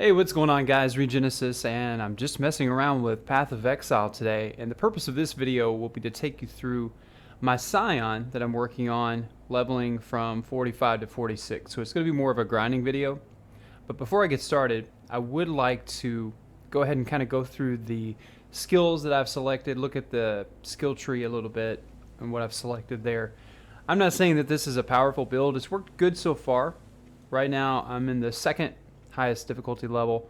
Hey, what's going on, guys? Regenesis, and I'm just messing around with Path of Exile today, and the purpose of this video will be to take you through my Scion that I'm working on, leveling from 45 to 46. So it's going to be more of a grinding video. But before I get started, I would like to go ahead and kind of go through the skills that I've selected, look at the skill tree a little bit and what I've selected there. I'm not saying that this is a powerful build. It's worked good so far. Right now I'm in the second highest difficulty level,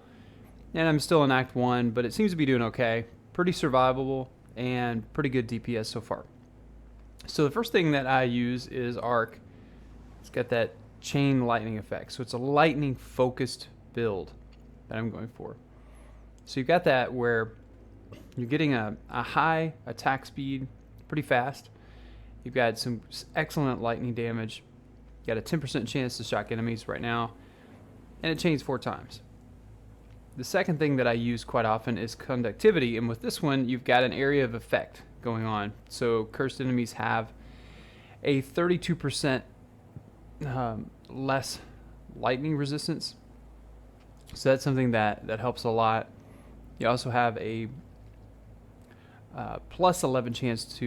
and I'm still in Act 1, but it seems to be doing okay. Pretty survivable and pretty good DPS so far. So the first thing that I use is Arc. It's got that chain lightning effect, so it's a lightning focused build that I'm going for. So you've got that where you're getting a high attack speed pretty fast. You've got some excellent lightning damage. You got a 10% chance to shock enemies right now, and it chains 4 times. The second thing that I use quite often is conductivity, and with this one you've got an area of effect going on. So cursed enemies have a 32% less lightning resistance, so that's something that helps a lot. You also have a plus 11 chance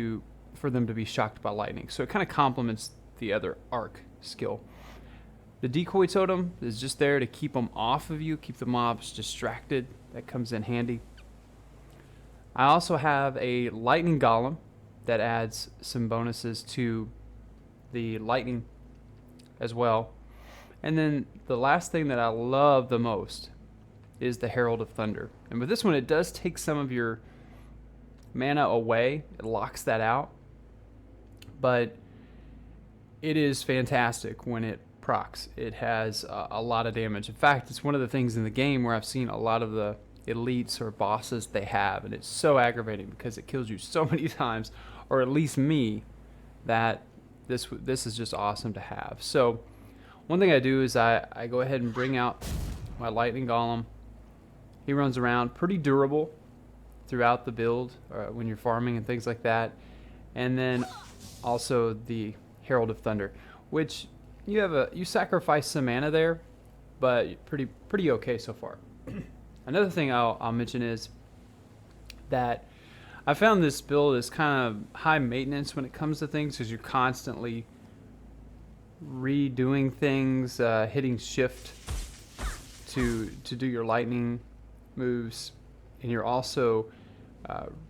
for them to be shocked by lightning, so it kind of complements the other arc skill. The decoy totem is just there to keep them off of you, keep the mobs distracted. That comes in handy. I also have a lightning golem that adds some bonuses to the lightning as well. And then the last thing that I love the most is the Herald of Thunder. And with this one, it does take some of your mana away. It locks that out. But it is fantastic when it procs. It has a lot of damage. In fact, it's one of the things in the game where I've seen a lot of the elites or bosses they have, and it's so aggravating because it kills you so many times, or at least me, that this is just awesome to have. So one thing I do is I go ahead and bring out my lightning golem. He runs around, pretty durable throughout the build when you're farming and things like that. And then also the Herald of Thunder, which you sacrifice some mana there, but pretty okay so far. Another thing I'll mention is that I found this build is kind of high maintenance when it comes to things, because you're constantly redoing things, hitting shift to do your lightning moves, and you're also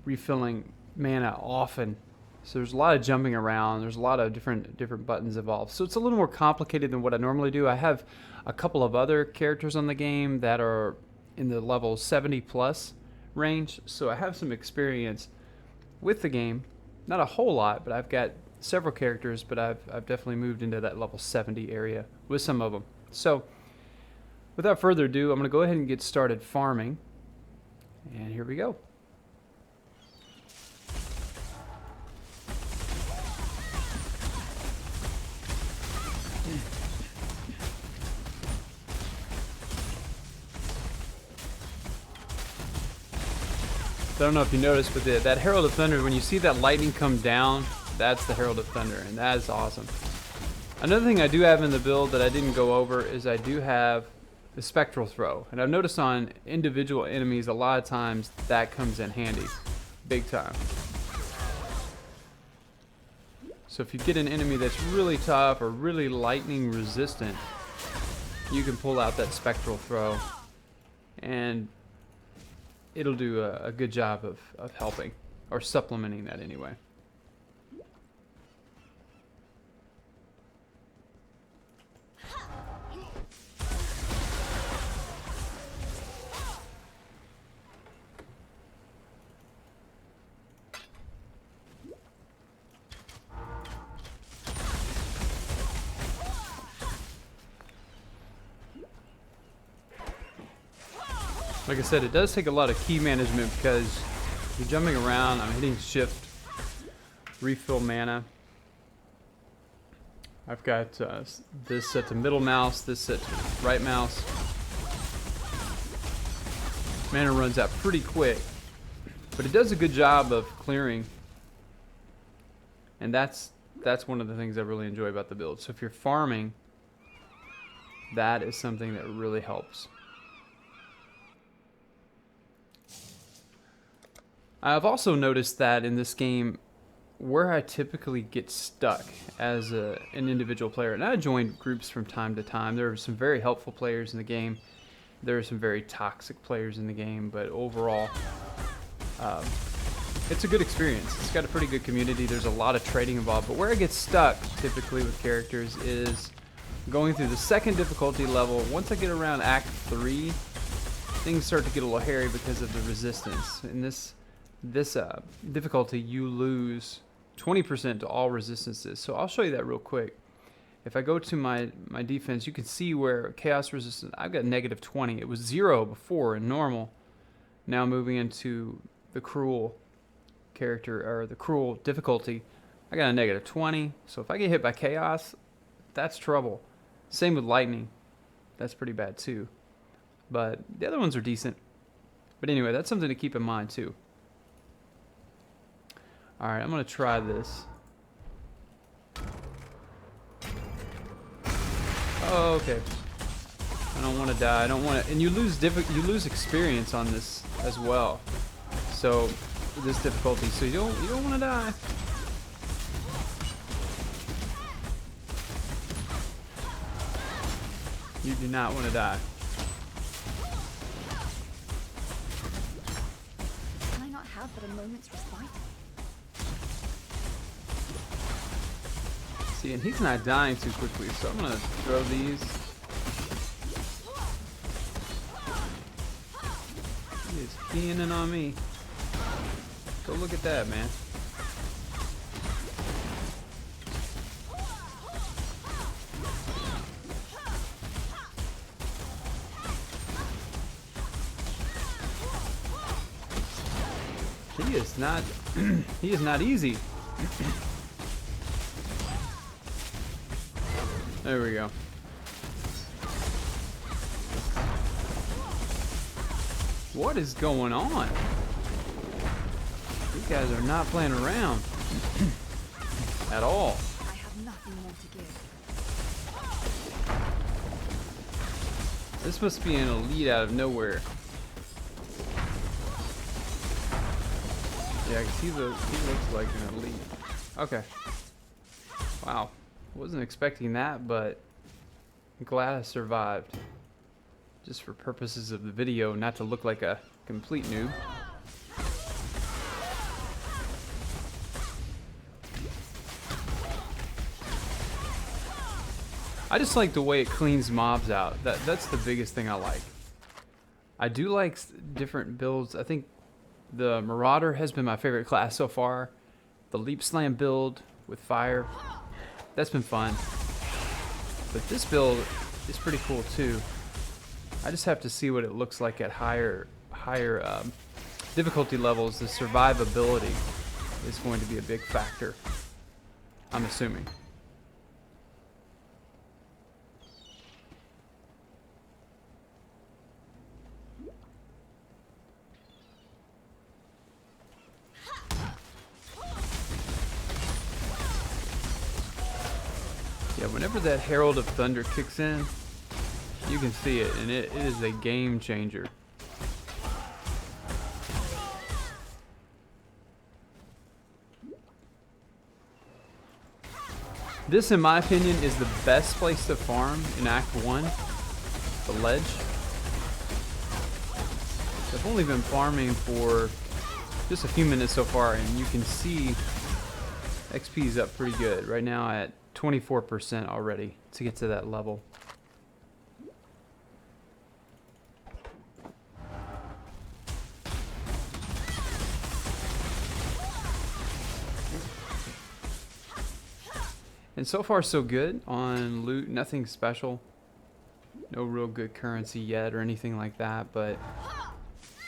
refilling mana often. So there's a lot of jumping around. There's a lot of different buttons involved. So it's a little more complicated than what I normally do. I have a couple of other characters on the game that are in the level 70 plus range. So I have some experience with the game. Not a whole lot, but I've got several characters, but I've definitely moved into that level 70 area with some of them. So without further ado, I'm going to go ahead and get started farming. And here we go. I don't know if you noticed, but that Herald of Thunder, when you see that lightning come down, that's the Herald of Thunder, and that is awesome. Another thing I do have in the build that I didn't go over is I do have the Spectral Throw, and I've noticed on individual enemies a lot of times that comes in handy, big time. So if you get an enemy that's really tough or really lightning resistant, you can pull out that Spectral Throw, and it'll do a good job of helping, or supplementing that anyway. Like I said, it does take a lot of key management because you're jumping around. I'm hitting shift, refill mana. I've got this set to middle mouse, this set to right mouse. Mana runs out pretty quick, but it does a good job of clearing, and that's one of the things I really enjoy about the build. So if you're farming, that is something that really helps. I've also noticed that in this game, where I typically get stuck as an individual player, and I join groups from time to time. There are some very helpful players in the game. There are some very toxic players in the game, but overall, it's a good experience. It's got a pretty good community. There's a lot of trading involved, but where I get stuck typically with characters is going through the second difficulty level. Once I get around Act 3, things start to get a little hairy because of the resistance. In this difficulty, you lose 20% to all resistances. So I'll show you that real quick. If I go to my defense, you can see where chaos resistance, I've got -20. It was 0 before in normal. Now moving into the cruel character, or the cruel difficulty, I got a -20. So if I get hit by chaos, that's trouble. Same with lightning. That's pretty bad too. But the other ones are decent. But anyway, that's something to keep in mind too. Alright, I'm going to try this. Oh, okay. I don't want to die. I don't want to... And you lose experience on this as well. So, this difficulty. So you don't want to die. You do not want to die. Can I not have but a moment's respite? See, and he's not dying too quickly, so I'm gonna throw these. He is keying in on me. Go look at that, man. He is not he is not easy. There we go. What is going on? These guys are not playing around at all. I have nothing more to give. This must be an elite out of nowhere. Yeah, because he looks like an elite. Okay. Wow. Wasn't expecting that, but I'm glad I survived. Just for purposes of the video, not to look like a complete noob. I just like the way it cleans mobs out. That's the biggest thing I like. I do like different builds. I think the Marauder has been my favorite class so far. The Leap Slam build with fire. That's been fun. But this build is pretty cool too. I just have to see what it looks like at higher difficulty levels. The survivability is going to be a big factor, I'm assuming. Yeah, whenever that Herald of Thunder kicks in, you can see it, and it is a game changer. This, in my opinion, is the best place to farm in Act 1, the ledge. I've only been farming for just a few minutes so far, and you can see XP is up pretty good. Right now at 24% already to get to that level. And so far so good on loot, nothing special. No real good currency yet or anything like that, but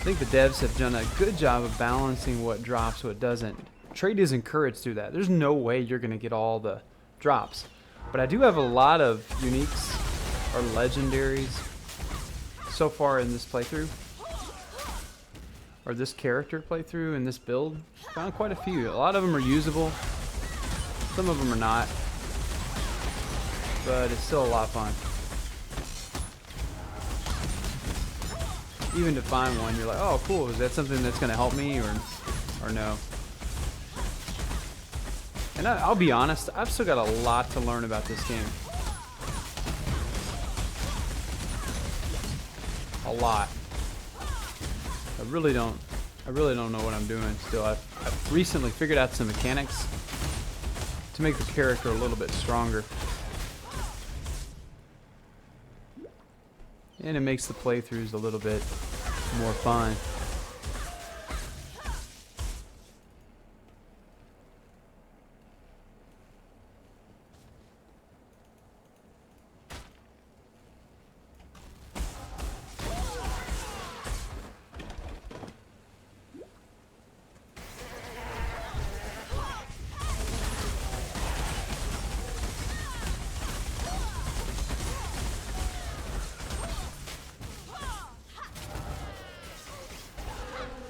I think the devs have done a good job of balancing what drops, what doesn't. Trade is encouraged through that. There's no way you're going to get all the drops. But I do have a lot of uniques or legendaries so far in this playthrough. Or this character playthrough and this build. Found quite a few. A lot of them are usable. Some of them are not. But it's still a lot of fun. Even to find one, you're like, oh cool, is that something that's going to help me? Or or no. And I'll be honest, I've still got a lot to learn about this game. A lot. I really don't know what I'm doing still. I've recently figured out some mechanics to make the character a little bit stronger. And it makes the playthroughs a little bit more fun.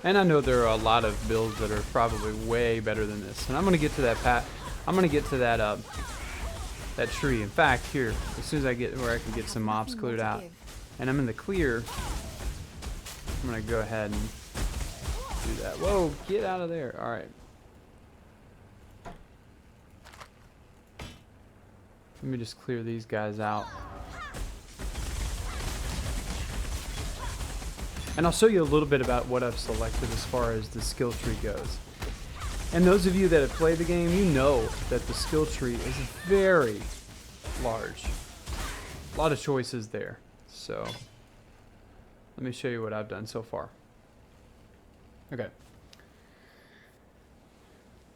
And I know there are a lot of builds that are probably way better than this. And I'm gonna get to that I'm gonna get to that that tree. In fact, here, as soon as I get where I can get some mobs cleared out, and I'm in the clear, I'm gonna go ahead and do that. Whoa, get out of there. All right. Let me just clear these guys out. And I'll show you a little bit about what I've selected as far as the skill tree goes. And those of you that have played the game, you know that the skill tree is very large. A lot of choices there. So let me show you what I've done so far. Okay.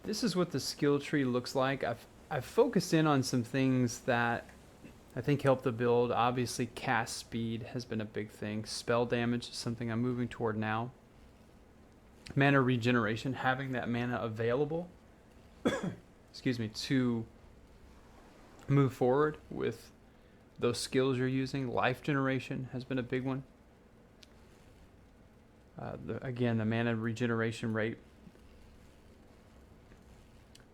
This is what the skill tree looks like. I've focused in on some things that I think help the build. Obviously, cast speed has been a big thing. Spell damage is something I'm moving toward now. Mana regeneration, having that mana available, excuse me, to move forward with those skills you're using. Life generation has been a big one. Again, the mana regeneration rate.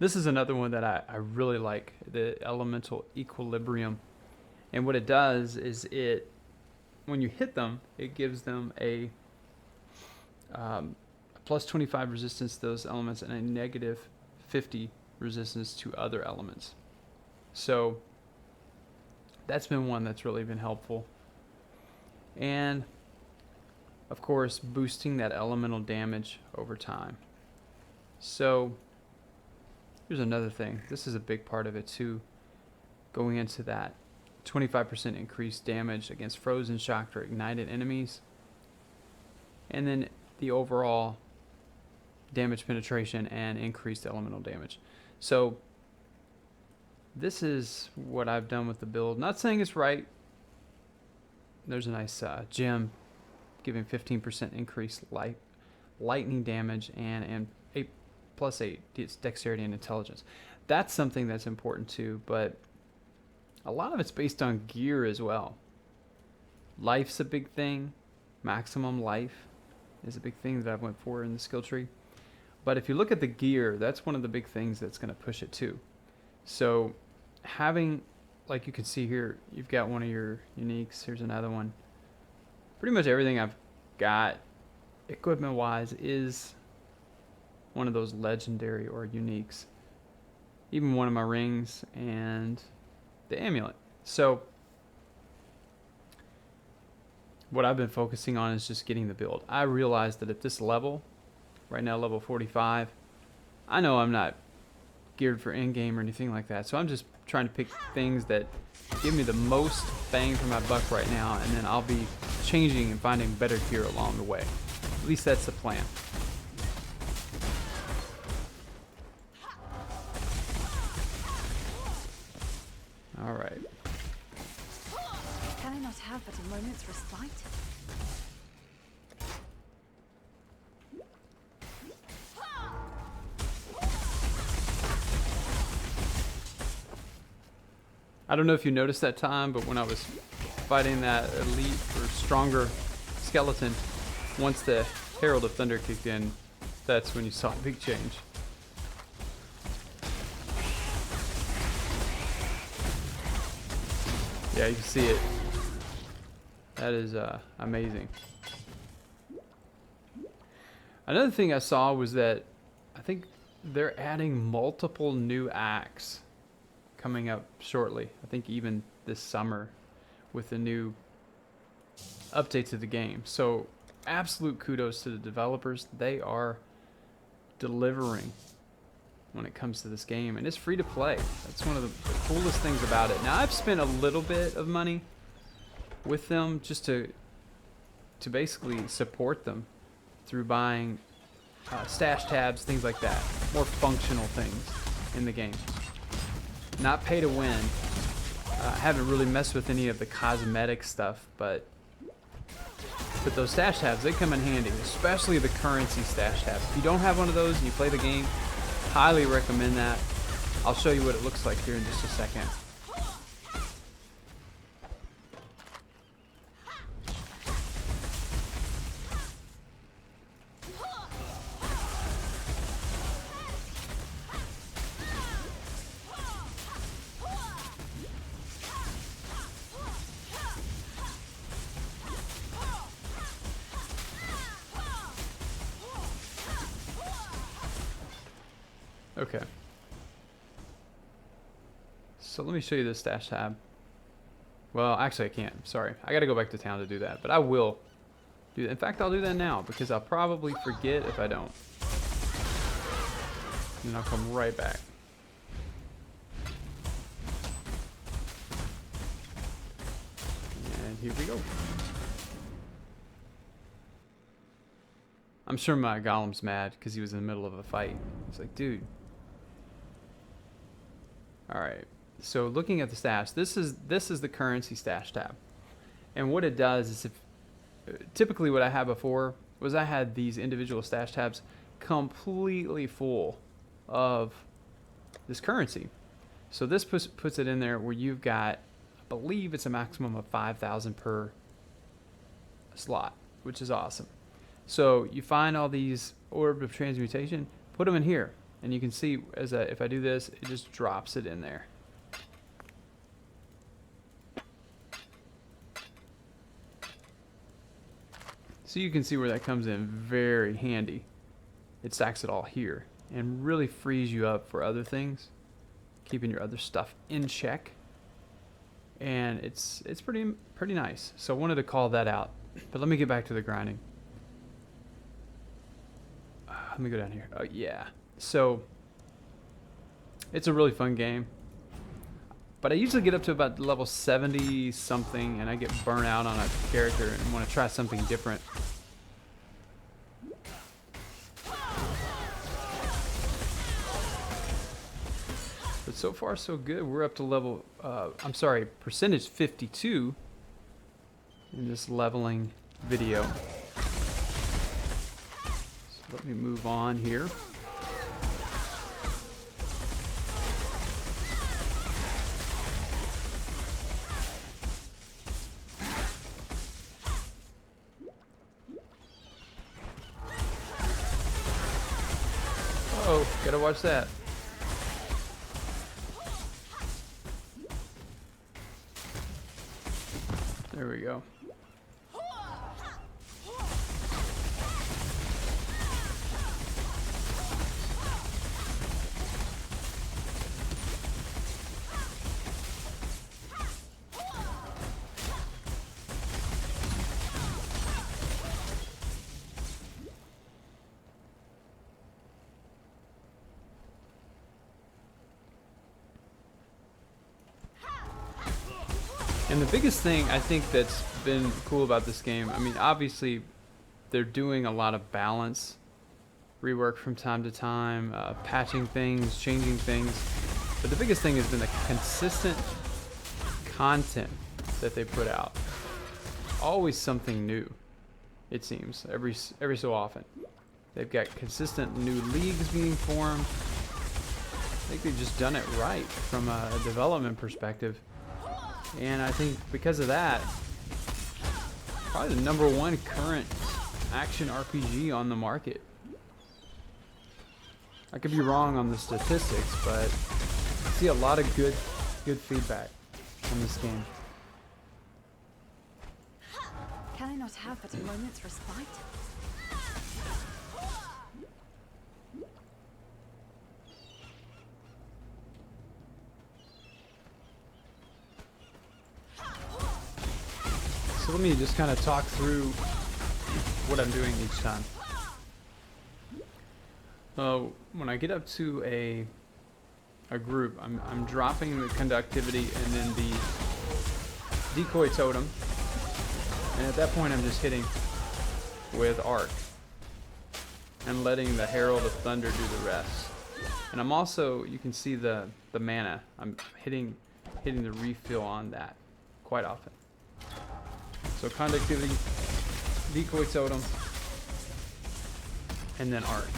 This is another one that I really like, the elemental equilibrium. And what it does is when you hit them, it gives them a plus 25 resistance to those elements and a negative 50 resistance to other elements. So that's been one that's really been helpful. And of course, boosting that elemental damage over time. So here's another thing. This is a big part of it too, going into that 25% increased damage against frozen, shocked, or ignited enemies. And then the overall damage penetration and increased elemental damage. So this is what I've done with the build. Not saying it's right. There's a nice gem giving 15% increased lightning damage and 8 plus 8 dexterity and intelligence. That's something that's important too, but a lot of it's based on gear as well. Life's a big thing. Maximum life is a big thing that I've went for in the skill tree. But if you look at the gear, that's one of the big things that's going to push it too. So having, like you can see here, you've got one of your uniques. Here's another one. Pretty much everything I've got equipment wise is one of those legendary or uniques. Even one of my rings and the amulet. So what I've been focusing on is just getting the build. I realized that at this level, right now level 45, I know I'm not geared for in-game or anything like that. So I'm just trying to pick things that give me the most bang for my buck right now, and then I'll be changing and finding better gear along the way. At least that's the plan. All right. Can I not have but a moment's respite? I don't know if you noticed that time, but when I was fighting that elite or stronger skeleton, once the Herald of Thunder kicked in, that's when you saw a big change. Yeah, you can see it. That is amazing. Another thing I saw was that I think they're adding multiple new acts coming up shortly. I think even this summer with the new updates of the game. So absolute kudos to the developers. They are delivering when it comes to this game, and it's free to play. That's one of the coolest things about it. Now I've spent a little bit of money with them just to basically support them through buying stash tabs, things like that, more functional things in the game. Not pay to win. Haven't really messed with any of the cosmetic stuff, but those stash tabs, they come in handy, especially the currency stash tab. If you don't have one of those and you play the game, highly recommend that. I'll show you what it looks like here in just a second. Okay. So let me show you this stash tab. Well, actually I can't. Sorry. I got to go back to town to do that. But I will do that. In fact, I'll do that now because I'll probably forget if I don't. And I'll come right back. And here we go. I'm sure my golem's mad because he was in the middle of a fight. It's like, dude. Alright, so looking at the stash, this is the currency stash tab. And what it does is, typically what I had before was I had these individual stash tabs completely full of this currency. So this puts it in there where you've got, I believe it's a maximum of 5,000 per slot, which is awesome. So you find all these orb of transmutation, put them in here. And you can see if I do this, it just drops it in there. So you can see where that comes in very handy. It stacks it all here and really frees you up for other things, keeping your other stuff in check. And it's pretty nice. So I wanted to call that out. But let me get back to the grinding. Let me go down here. Oh yeah. So it's a really fun game, but I usually get up to about level 70 something and I get burnt out on a character and want to try something different. But so far so good. We're up to level percentage 52 in this leveling video. So let me move on here. Oh, gotta watch that. There we go. And the biggest thing I think that's been cool about this game, I mean, obviously they're doing a lot of balance rework from time to time, patching things, changing things. But the biggest thing has been the consistent content that they put out. Always something new, it seems, every so often. They've got consistent new leagues being formed. I think they've just done it right from a development perspective. And I think because of that, probably the #1 current action RPG on the market. I could be wrong on the statistics, but I see a lot of good feedback on this game. Can I not have but a moment's respite? let me just kind of talk through what I'm doing each time. When I get up to a group, I'm dropping the conductivity and then the decoy totem, and at that point I'm just hitting with arc and letting the Herald of Thunder do the rest. And I'm also, you can see the mana, I'm hitting the refill on that quite often. So conductivity, decoy totem, and then arc.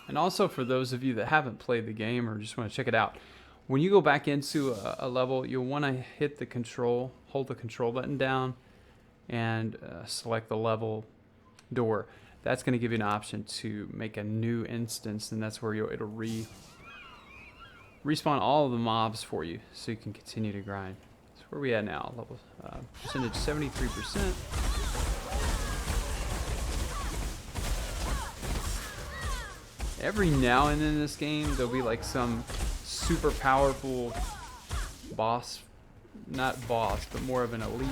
And also for those of you that haven't played the game or just want to check it out, when you go back into a level, you'll want to hit the control, hold the control button down, and select the level door. That's going to give you an option to make a new instance, and that's where it'll respawn all of the mobs for you, so you can continue to grind. So where are we at now? Level percentage 73%. Every now and then in this game, there'll be like some super powerful boss, not boss, but more of an elite,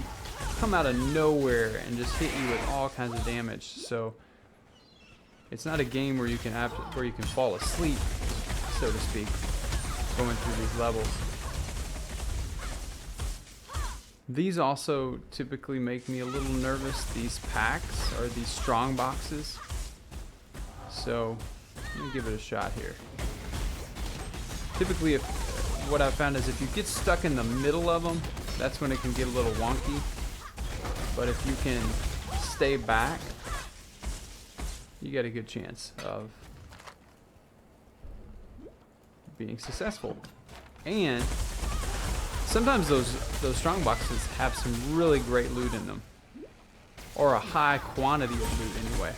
come out of nowhere and just hit you with all kinds of damage. So it's not a game where you can fall asleep, so to speak, going through these levels. These also typically make me a little nervous. These packs or these strong boxes. So let me give it a shot here. Typically, what I've found is if you get stuck in the middle of them, that's when it can get a little wonky. But if you can stay back, you got a good chance of being successful. And sometimes those strong boxes have some really great loot in them, or a high quantity of loot anyway.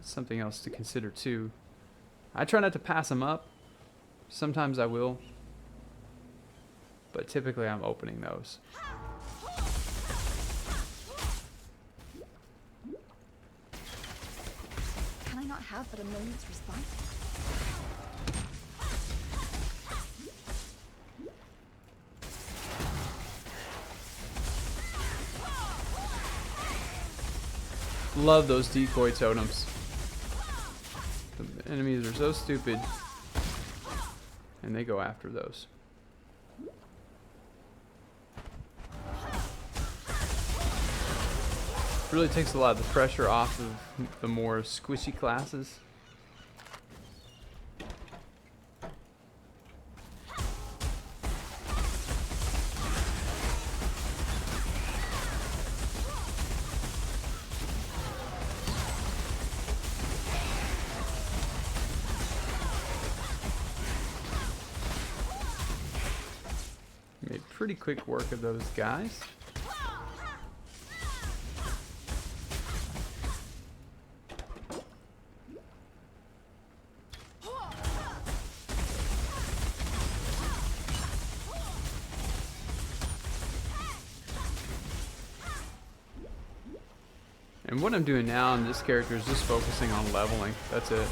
Something else to consider too. I try not to pass them up. Sometimes I will, but typically I'm opening those. Can I not have but a moment's respite? Love those decoy totems. The enemies are so stupid, and they go after those. Really takes a lot of the pressure off of the more squishy classes. Made pretty quick work of those guys. And what I'm doing now in this character is just focusing on leveling. That's it.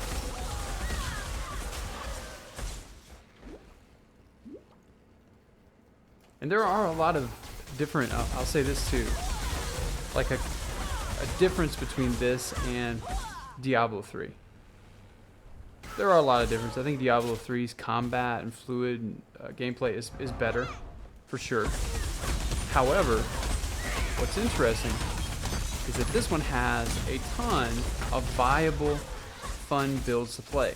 And there are a lot of different, I'll say this too, like a difference between this and Diablo 3. There are a lot of differences. I think Diablo 3's combat and fluid gameplay is better, for sure. However, what's interesting is that this one has a ton of viable, fun builds to play.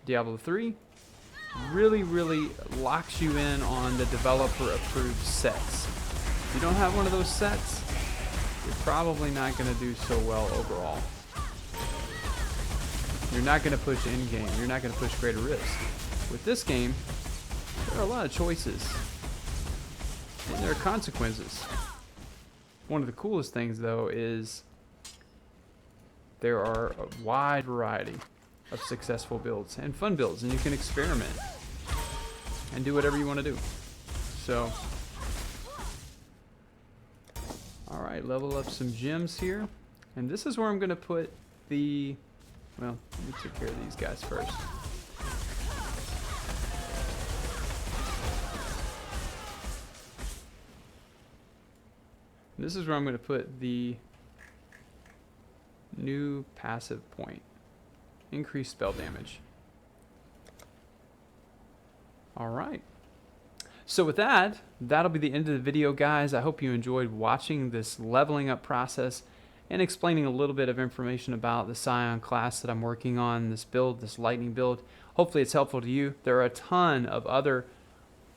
Diablo 3 really locks you in on the developer-approved sets. If you don't have one of those sets, you're probably not going to do so well overall. You're not going to push end game. You're not going to push greater risk. With this game, there are a lot of choices. And there are consequences. One of the coolest things, though, is there are a wide variety of successful builds and fun builds, and you can experiment and do whatever you want to do. So, alright, level up some gems here. And this is where I'm going to put the... Well, let me take care of these guys first. This is where I'm going to put the new passive point. Increased spell damage. Alright. So with that, that'll be the end of the video, guys. I hope you enjoyed watching this leveling up process and explaining a little bit of information about the Scion class that I'm working on, this build, this lightning build. Hopefully it's helpful to you. There are a ton of other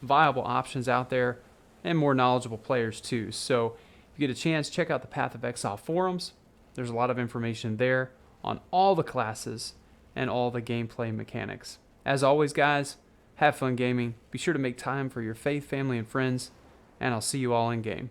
viable options out there and more knowledgeable players too. So if you get a chance, check out the Path of Exile forums. There's a lot of information there on all the classes and all the gameplay mechanics. As always, guys, have fun gaming. Be sure to make time for your faith, family, and friends, and I'll see you all in game.